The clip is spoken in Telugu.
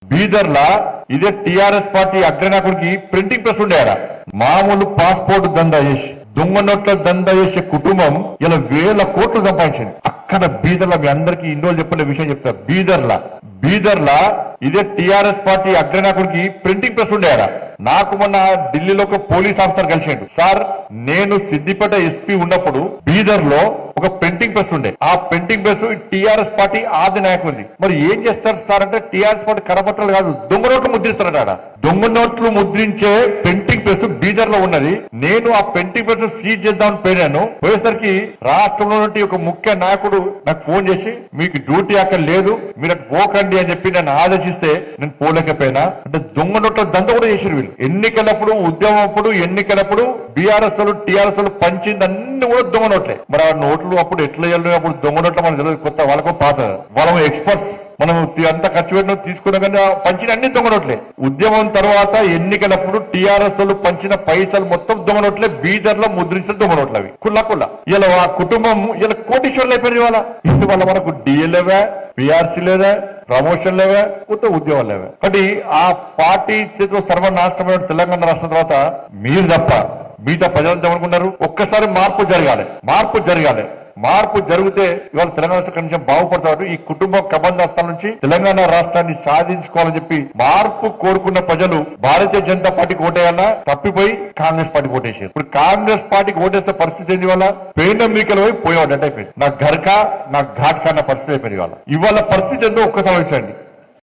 బీదర్లా ఇదే టిఆర్ఎస్ పార్టీ అగ్రనాయకుడికి ప్రింటింగ్ ప్రెస్ ఉండేరా మామూలు పాస్పోర్ట్ దందా చేసి దొంగ నోట్ల దందా చేసే కుటుంబం ఇలా 1000 కోట్లు సంపాదించింది. అక్కడ బీదర్లా మీ అందరికీ ఇన్నోళ్ళు చెప్పిన విషయం చెప్తా. బీదర్లా ఇదే టిఆర్ఎస్ పార్టీ అగ్రనాయకుడికి ప్రింటింగ్ ప్రెస్ ఉండేరా నాకు మొన్న ఢిల్లీలో ఒక పోలీస్ ఆఫీసర్ కలిసిండు. సార్ నేను సిద్దిపేట ఎస్పీ ఉన్నప్పుడు బీదర్ లో ఒక ప్రింటింగ్ ప్రెస్ ఉండే. ఆ ప్రింటింగ్ ప్రెస్ టిఆర్ఎస్ పార్టీ ఆది నాయకుడిది. మరి ఏం చేస్తారు సార్ అంటే టిఆర్ఎస్ పార్టీ కరపత్రాలు కాదు దొంగ నోట్లు ముద్రిస్తారట. దొంగ నోట్లు ముద్రించే ప్రింటింగ్ ప్రెస్ బీదర్ లో ఉన్నది. నేను ఆ ప్రింటింగ్ ప్రెస్ సీజ్ చేద్దామని పోయాను. పోయేసరికి రాష్ట్రంలో నుండి ఒక ముఖ్య నాయకుడు నాకు ఫోన్ చేసి మీకు డ్యూటీ అక్కడ లేదు మీరు పోకండి అని చెప్పి నన్ను ఆదేశిస్తే నేను పోలేకపోయినా. అంటే దొంగ నోట్ల దంద కూడా చేసారు వీళ్ళు. ఎన్నికలప్పుడు ఉద్యమం అప్పుడు ఎన్నికలప్పుడు బీఆర్ఎస్ టిఆర్ఎస్ పంచింది అన్ని కూడా దొంగ నోట్లే. మరి ఆ నోట్లు అప్పుడు ఎట్లా వెళ్ళిన అప్పుడు దొంగ నోట్ల మనకు తెలియదు. కొత్త వాళ్ళకు పాత వాళ్ళ ఎక్స్పర్ట్స్ మనం అంత ఖర్చు పెట్టిన తీసుకున్నా కానీ పంచిన అన్ని దొంగ నోట్లే. ఉద్యమం తర్వాత ఎన్నికలప్పుడు టిఆర్ఎస్ పంచిన పైసలు మొత్తం దొంగ నోట్లే. బీదర్ లో ముద్రించిన దొంగ నోట్లు అవి కుల్ల ఇలా ఆ కుటుంబం ఇలా కోటీశ్వర్లు అయిపోయింది. వాళ్ళ ఇందువల్ల మనకు డిఎల్ఏవే పిఆర్సీ లేదా ప్రమోషన్ లేవా కొత్త ఉద్యోగాలు లేవా. కాబట్టి ఆ పార్టీ చేతిలో సర్వనాశనమైన తెలంగాణ రాష్ట్రం తర్వాత మీరు తప్ప మిగతా ప్రజలంతా ఏమనుకున్నారు ఒక్కసారి మార్పు జరిగితే ఇవాళ తెలంగాణ రాష్ట్రం కొంచెం బాగుపడతారు. ఈ కుటుంబ కబంధాస్తాల నుంచి తెలంగాణ రాష్ట్రాన్ని సాధించుకోవాలని చెప్పి మార్పు కోరుకున్న ప్రజలు భారతీయ జనతా పార్టీకి ఓటేయాలా తప్పిపోయి కాంగ్రెస్ పార్టీకి ఓటేసారు. ఇప్పుడు కాంగ్రెస్ పార్టీకి ఓటేస్తే పరిస్థితి ఏంది వల్ల పెయిన్ మీకలు పోయి పోయేవాడు అంటే అయిపోయింది. నా ఘర్కా నా ఘాట్కా అన్న పరిస్థితి అయిపోయింది. ఇవాళ పరిస్థితి ఏందో ఒక్కసారి వచ్చండి.